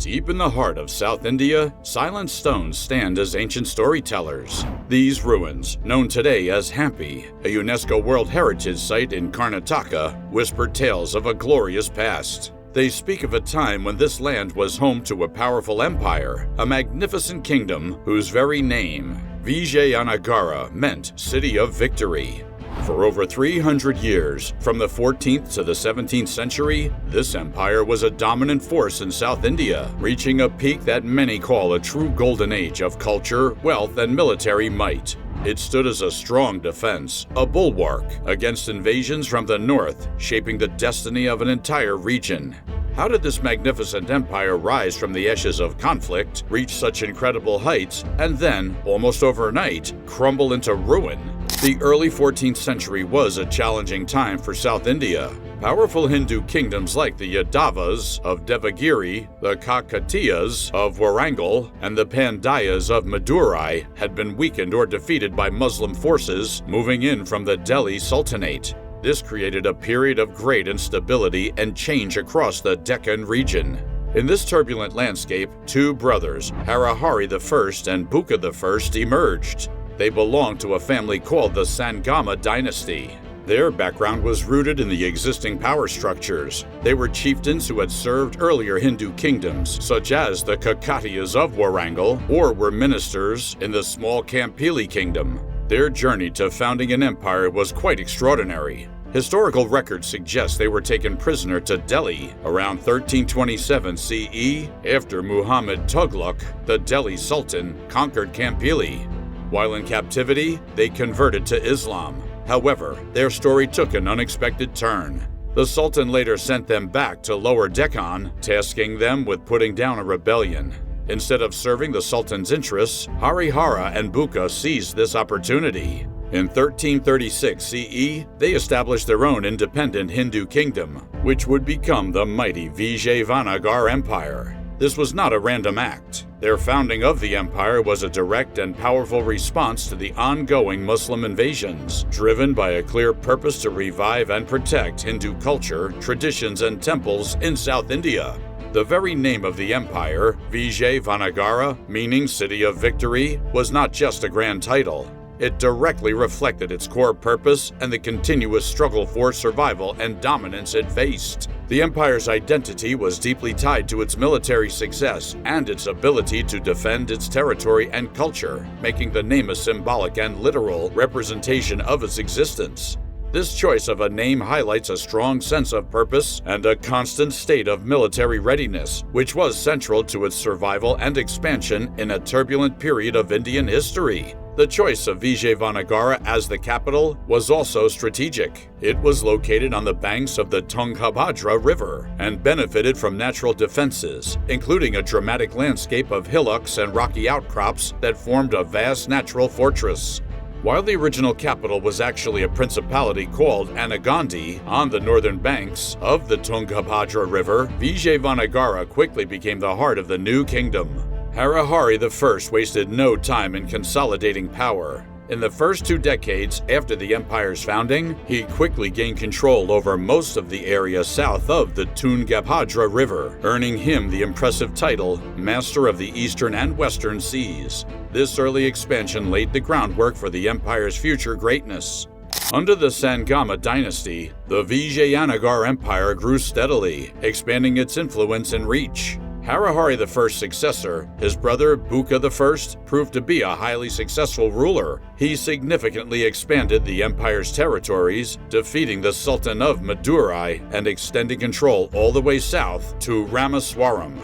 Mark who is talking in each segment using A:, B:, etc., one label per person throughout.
A: Deep in the heart of South India, silent stones stand as ancient storytellers. These ruins, known today as Hampi, a UNESCO World Heritage Site in Karnataka, whisper tales of a glorious past. They speak of a time when this land was home to a powerful empire, a magnificent kingdom whose very name, Vijayanagara, meant City of Victory. For over 300 years, from the 14th to the 17th century, this empire was a dominant force in South India, reaching a peak that many call a true golden age of culture, wealth, and military might. It stood as a strong defense, a bulwark, against invasions from the north, shaping the destiny of an entire region. How did this magnificent empire rise from the ashes of conflict, reach such incredible heights, and then, almost overnight, crumble into ruin? The early 14th century was a challenging time for South India. Powerful Hindu kingdoms like the Yadavas of Devagiri, the Kakatiyas of Warangal, and the Pandyas of Madurai had been weakened or defeated by Muslim forces moving in from the Delhi Sultanate. This created a period of great instability and change across the Deccan region. In this turbulent landscape, two brothers, Harihari I and Bhuka I, emerged. They belonged to a family called the Sangama Dynasty. Their background was rooted in the existing power structures. They were chieftains who had served earlier Hindu kingdoms, such as the Kakatiyas of Warangal, or were ministers in the small Kampili kingdom. Their journey to founding an empire was quite extraordinary. Historical records suggest they were taken prisoner to Delhi around 1327 CE after Muhammad Tughlaq, the Delhi Sultan, conquered Kampili. While in captivity, they converted to Islam. However, their story took an unexpected turn. The Sultan later sent them back to Lower Deccan, tasking them with putting down a rebellion. Instead of serving the Sultan's interests, Harihara and Bhuka seized this opportunity. In 1336 CE, they established their own independent Hindu kingdom, which would become the mighty Vijay Vanagara Empire. This was not a random act. Their founding of the empire was a direct and powerful response to the ongoing Muslim invasions, driven by a clear purpose to revive and protect Hindu culture, traditions, and temples in South India. The very name of the empire, Vijay Vanagara, meaning City of Victory, was not just a grand title. It directly reflected its core purpose and the continuous struggle for survival and dominance it faced. The empire's identity was deeply tied to its military success and its ability to defend its territory and culture, making the name a symbolic and literal representation of its existence. This choice of a name highlights a strong sense of purpose and a constant state of military readiness, which was central to its survival and expansion in a turbulent period of Indian history. The choice of Vijay Vanagara as the capital was also strategic. It was located on the banks of the Tungabhadra River and benefited from natural defenses, including a dramatic landscape of hillocks and rocky outcrops that formed a vast natural fortress. While the original capital was actually a principality called Anagandi on the northern banks of the Tungabhadra River, Vijay Vanagara quickly became the heart of the new kingdom. Harihari I wasted no time in consolidating power. In the first 2 decades after the empire's founding, he quickly gained control over most of the area south of the Tungabhadra River, earning him the impressive title Master of the Eastern and Western Seas. This early expansion laid the groundwork for the empire's future greatness. Under the Sangama Dynasty, the Vijayanagara Empire grew steadily, expanding its influence and reach. Harihari I's successor, his brother Bhuka I, proved to be a highly successful ruler. He significantly expanded the empire's territories, defeating the Sultan of Madurai and extending control all the way south to Ramaswaram.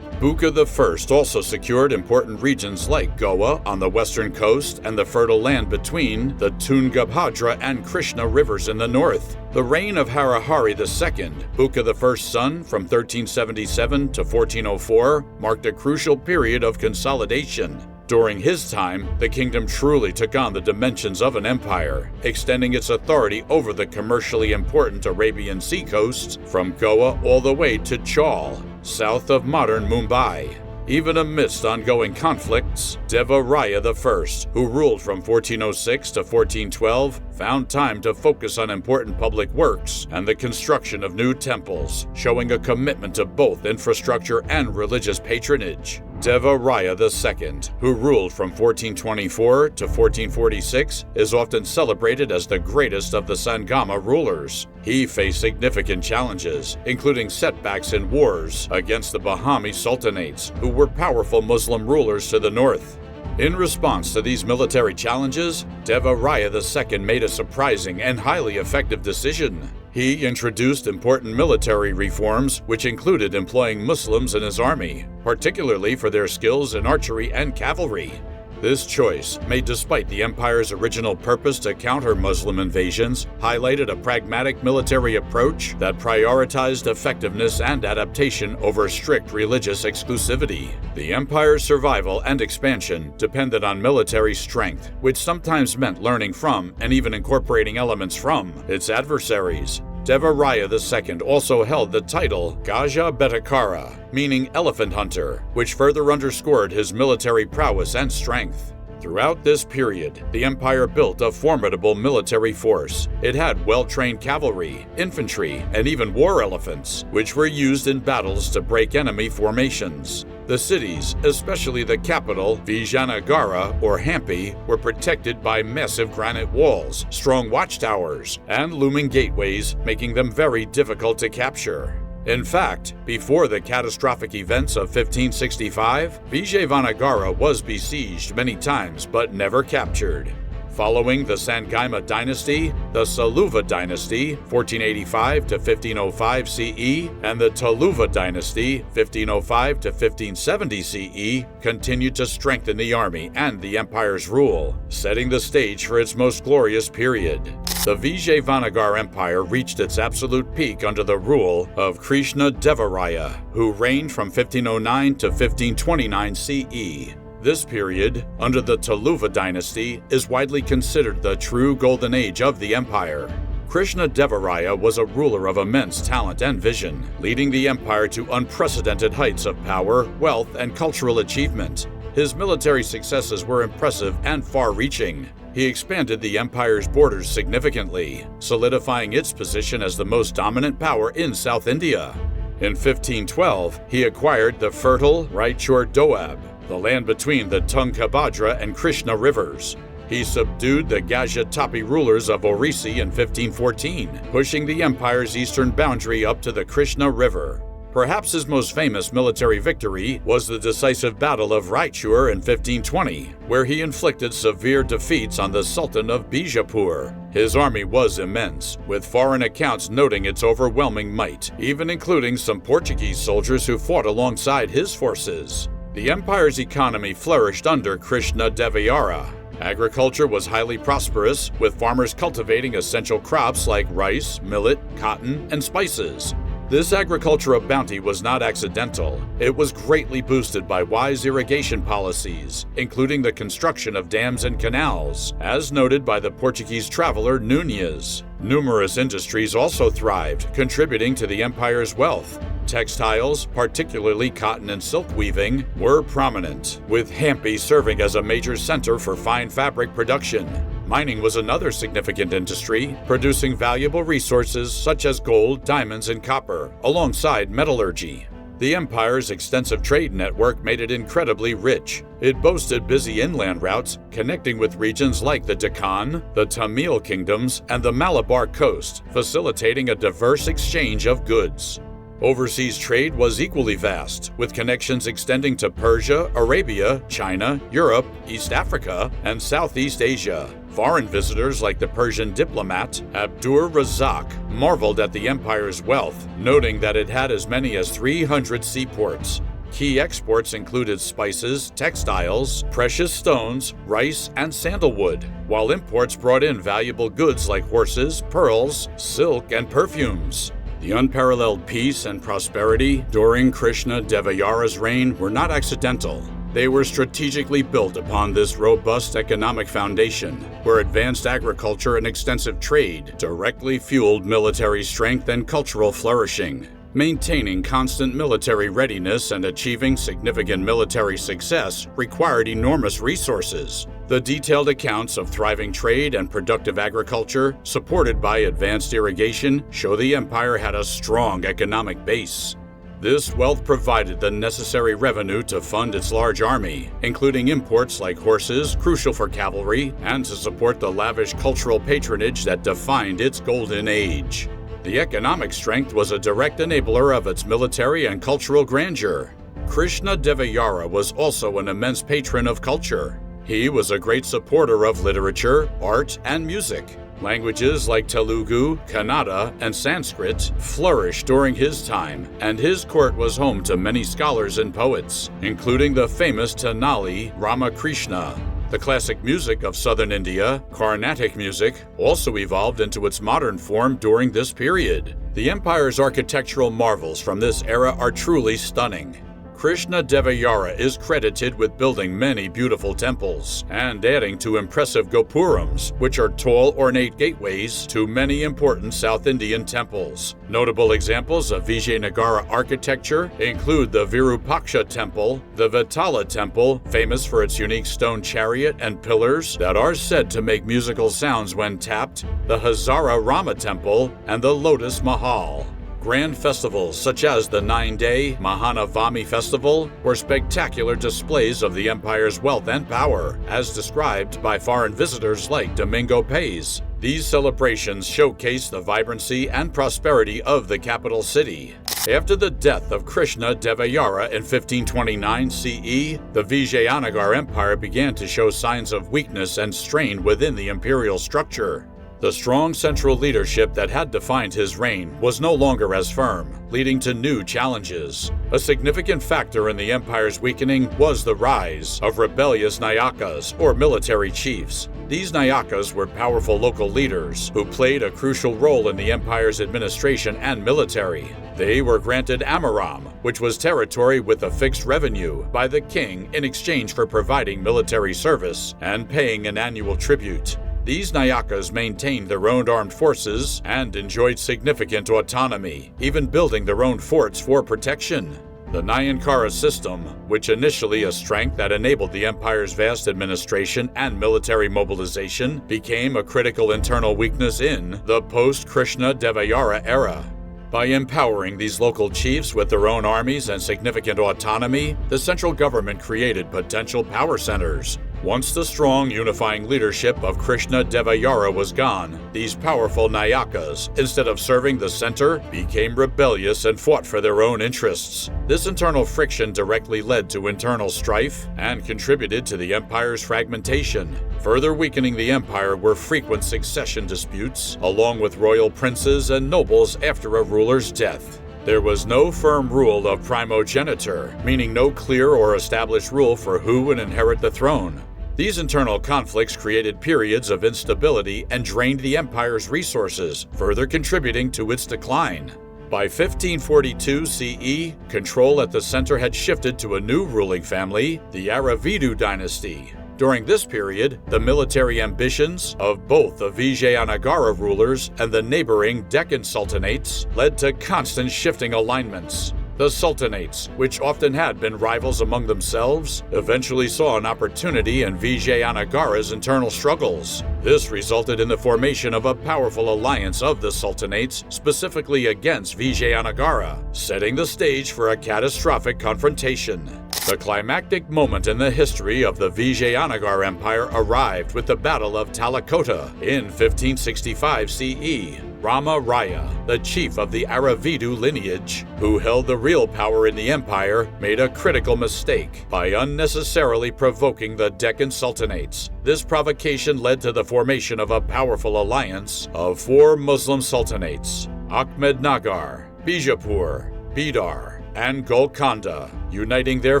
A: Bhuka I also secured important regions like Goa on the western coast and the fertile land between the Tungabhadra and Krishna rivers in the north. The reign of Harihari II, Bhuka I's son from 1377 to 1404, marked a crucial period of consolidation. During his time, the kingdom truly took on the dimensions of an empire, extending its authority over the commercially important Arabian Sea coast from Goa all the way to Chaul, south of modern Mumbai. Even amidst ongoing conflicts, Deva Raya I, who ruled from 1406 to 1412, found time to focus on important public works and the construction of new temples, showing a commitment to both infrastructure and religious patronage. Deva Raya II, who ruled from 1424 to 1446, is often celebrated as the greatest of the Sangama rulers. He faced significant challenges, including setbacks in wars against the Bahami Sultanates, who were powerful Muslim rulers to the north. In response to these military challenges, Deva Raya II made a surprising and highly effective decision. He introduced important military reforms, which included employing Muslims in his army, particularly for their skills in archery and cavalry. This choice, made despite the empire's original purpose to counter Muslim invasions, highlighted a pragmatic military approach that prioritized effectiveness and adaptation over strict religious exclusivity. The empire's survival and expansion depended on military strength, which sometimes meant learning from and even incorporating elements from its adversaries. Deva Raya II also held the title Gaja Betakara, meaning elephant hunter, which further underscored his military prowess and strength. Throughout this period, the empire built a formidable military force. It had well-trained cavalry, infantry, and even war elephants, which were used in battles to break enemy formations. The cities, especially the capital, Vijayanagara or Hampi, were protected by massive granite walls, strong watchtowers, and looming gateways, making them very difficult to capture. In fact, before the catastrophic events of 1565, Vijay Vanagara was besieged many times but never captured. Following the Sangama Dynasty, the Saluva Dynasty 1485 to 1505 CE, and the Taluva Dynasty 1505 to 1570 CE continued to strengthen the army and the empire's rule, setting the stage for its most glorious period. The Vijay Vanagara Empire reached its absolute peak under the rule of Krishna Deva Raya, who reigned from 1509 to 1529 CE. This period, under the Taluva dynasty, is widely considered the true golden age of the empire. Krishna Deva Raya was a ruler of immense talent and vision, leading the empire to unprecedented heights of power, wealth, and cultural achievement. His military successes were impressive and far-reaching. He expanded the empire's borders significantly, solidifying its position as the most dominant power in South India. In 1512, he acquired the fertile Raichur Doab, the land between the Tungabhadra and Krishna rivers. He subdued the Gajatapi rulers of Orisi in 1514, pushing the empire's eastern boundary up to the Krishna River. Perhaps his most famous military victory was the decisive Battle of Raichur in 1520, where he inflicted severe defeats on the Sultan of Bijapur. His army was immense, with foreign accounts noting its overwhelming might, even including some Portuguese soldiers who fought alongside his forces. The empire's economy flourished under Krishna Deva Raya. Agriculture was highly prosperous, with farmers cultivating essential crops like rice, millet, cotton, and spices. This agricultural bounty was not accidental. It was greatly boosted by wise irrigation policies, including the construction of dams and canals, as noted by the Portuguese traveler Núñez. Numerous industries also thrived, contributing to the empire's wealth. Textiles, particularly cotton and silk weaving, were prominent, with Hampi serving as a major center for fine fabric production. Mining was another significant industry, producing valuable resources such as gold, diamonds, and copper, alongside metallurgy. The empire's extensive trade network made it incredibly rich. It boasted busy inland routes connecting with regions like the Deccan, the Tamil kingdoms, and the Malabar coast, facilitating a diverse exchange of goods. Overseas trade was equally vast, with connections extending to Persia, Arabia, China, Europe, East Africa, and Southeast Asia. Foreign visitors like the Persian diplomat Abdur Razak marveled at the empire's wealth, noting that it had as many as 300 seaports. Key exports included spices, textiles, precious stones, rice, and sandalwood, while imports brought in valuable goods like horses, pearls, silk, and perfumes. The unparalleled peace and prosperity during Krishna Deva Raya's reign were not accidental. They were strategically built upon this robust economic foundation, where advanced agriculture and extensive trade directly fueled military strength and cultural flourishing. Maintaining constant military readiness and achieving significant military success required enormous resources. The detailed accounts of thriving trade and productive agriculture, supported by advanced irrigation, show the empire had a strong economic base. This wealth provided the necessary revenue to fund its large army, including imports like horses, crucial for cavalry, and to support the lavish cultural patronage that defined its golden age. The economic strength was a direct enabler of its military and cultural grandeur. Krishna Devayara was also an immense patron of culture. He was a great supporter of literature, art, and music. Languages like Telugu, Kannada, and Sanskrit flourished during his time, and his court was home to many scholars and poets, including the famous Tenali Ramakrishna. The classic music of southern India, Carnatic music, also evolved into its modern form during this period. The empire's architectural marvels from this era are truly stunning. Krishna Devayara is credited with building many beautiful temples and adding to impressive gopurams, which are tall, ornate gateways to many important South Indian temples. Notable examples of Vijayanagara architecture include the Virupaksha Temple, the Vitala Temple, famous for its unique stone chariot and pillars that are said to make musical sounds when tapped, the Hazara Rama Temple, and the Lotus Mahal. Grand festivals such as the 9-day Mahanavami Festival were spectacular displays of the empire's wealth and power, as described by foreign visitors like Domingo Paez. These celebrations showcase the vibrancy and prosperity of the capital city. After the death of Krishna Devayara in 1529 CE, the Vijayanagara Empire began to show signs of weakness and strain within the imperial structure. The strong central leadership that had defined his reign was no longer as firm, leading to new challenges. A significant factor in the empire's weakening was the rise of rebellious Nayakas, or military chiefs. These Nayakas were powerful local leaders who played a crucial role in the empire's administration and military. They were granted Amaram, which was territory with a fixed revenue, by the king in exchange for providing military service and paying an annual tribute. These Nayakas maintained their own armed forces and enjoyed significant autonomy, even building their own forts for protection. The Nayankara system, which initially a strength that enabled the empire's vast administration and military mobilization, became a critical internal weakness in the post-Krishna Devayara era. By empowering these local chiefs with their own armies and significant autonomy, the central government created potential power centers. Once the strong, unifying leadership of Krishna Devayara was gone, these powerful Nayakas, instead of serving the center, became rebellious and fought for their own interests. This internal friction directly led to internal strife and contributed to the empire's fragmentation. Further weakening the empire were frequent succession disputes, along with royal princes and nobles after a ruler's death. There was no firm rule of primogeniture, meaning no clear or established rule for who would inherit the throne. These internal conflicts created periods of instability and drained the empire's resources, further contributing to its decline. By 1542 CE, control at the center had shifted to a new ruling family, the Aravidu Dynasty. During this period, the military ambitions of both the Vijayanagara rulers and the neighboring Deccan sultanates led to constant shifting alignments. The sultanates, which often had been rivals among themselves, eventually saw an opportunity in Vijayanagara's internal struggles. This resulted in the formation of a powerful alliance of the sultanates, specifically against Vijayanagara, setting the stage for a catastrophic confrontation. The climactic moment in the history of the Vijayanagara Empire arrived with the Battle of Talakota in 1565 CE. Rama Raya, the chief of the Aravidu lineage, who held the real power in the empire, made a critical mistake by unnecessarily provoking the Deccan sultanates. This provocation led to the formation of a powerful alliance of 4 Muslim sultanates: Ahmednagar, Bijapur, Bidar, and Golconda, uniting their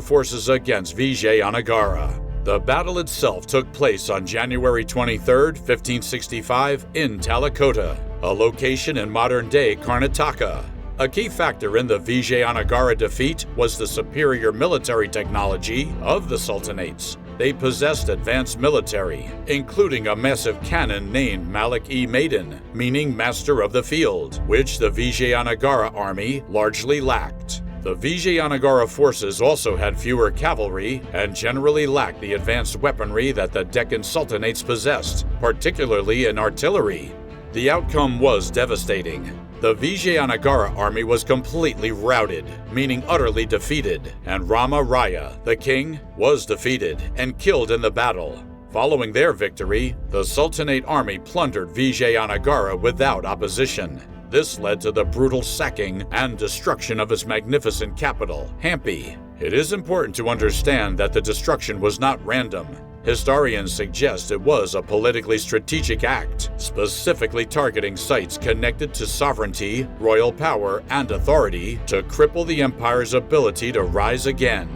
A: forces against Vijayanagara. The battle itself took place on January 23, 1565, in Talakota, a location in modern-day Karnataka. A key factor in the Vijayanagara defeat was the superior military technology of the sultanates. They possessed advanced military, including a massive cannon named Malik-e-Maiden, meaning Master of the Field, which the Vijayanagara army largely lacked. The Vijayanagara forces also had fewer cavalry and generally lacked the advanced weaponry that the Deccan Sultanates possessed, particularly in artillery. The outcome was devastating. The Vijayanagara army was completely routed, meaning utterly defeated, and Rama Raya, the king, was defeated and killed in the battle. Following their victory, the Sultanate army plundered Vijayanagara without opposition. This led to the brutal sacking and destruction of its magnificent capital, Hampi. It is important to understand that the destruction was not random. Historians suggest it was a politically strategic act, specifically targeting sites connected to sovereignty, royal power, and authority to cripple the empire's ability to rise again.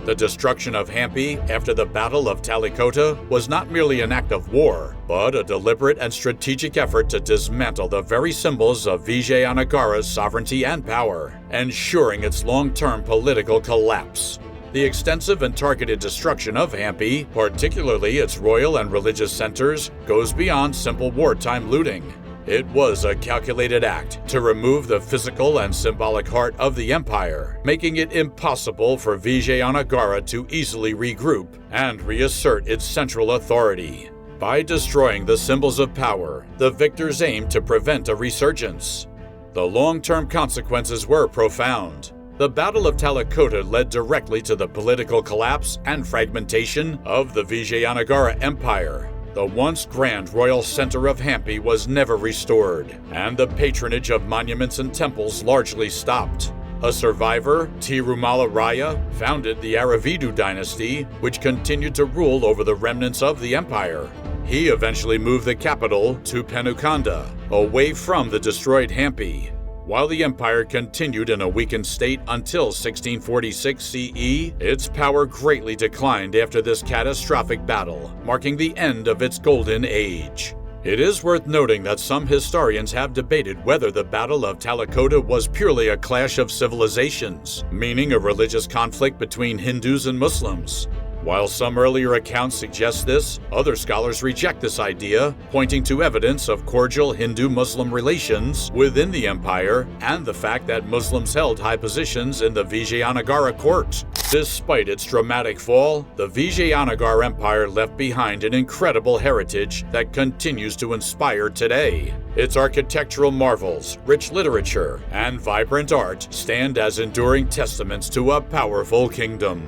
A: The destruction of Hampi after the Battle of Talakota was not merely an act of war, but a deliberate and strategic effort to dismantle the very symbols of Vijayanagara's sovereignty and power, ensuring its long-term political collapse. The extensive and targeted destruction of Hampi, particularly its royal and religious centers, goes beyond simple wartime looting. It was a calculated act to remove the physical and symbolic heart of the empire, making it impossible for Vijayanagara to easily regroup and reassert its central authority. By destroying the symbols of power, the victors aimed to prevent a resurgence. The long-term consequences were profound. The Battle of Talakota led directly to the political collapse and fragmentation of the Vijayanagara Empire. The once grand royal center of Hampi was never restored, and the patronage of monuments and temples largely stopped. A survivor, Tirumala Raya, founded the Aravidu Dynasty, which continued to rule over the remnants of the empire. He eventually moved the capital to Penukonda, away from the destroyed Hampi. While the empire continued in a weakened state until 1646 CE, its power greatly declined after this catastrophic battle, marking the end of its golden age. It is worth noting that some historians have debated whether the Battle of Talakota was purely a clash of civilizations, meaning a religious conflict between Hindus and Muslims. While some earlier accounts suggest this, other scholars reject this idea, pointing to evidence of cordial Hindu-Muslim relations within the empire and the fact that Muslims held high positions in the Vijayanagara court. Despite its dramatic fall, the Vijayanagara Empire left behind an incredible heritage that continues to inspire today. Its architectural marvels, rich literature, and vibrant art stand as enduring testaments to a powerful kingdom.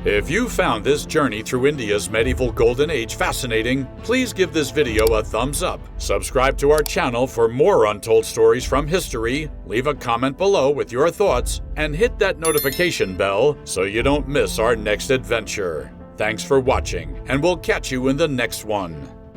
A: If you found this journey through India's medieval golden age fascinating, please give this video a thumbs up, subscribe to our channel for more untold stories from history, leave a comment below with your thoughts, and hit that notification bell so you don't miss our next adventure. Thanks for watching, and we'll catch you in the next one.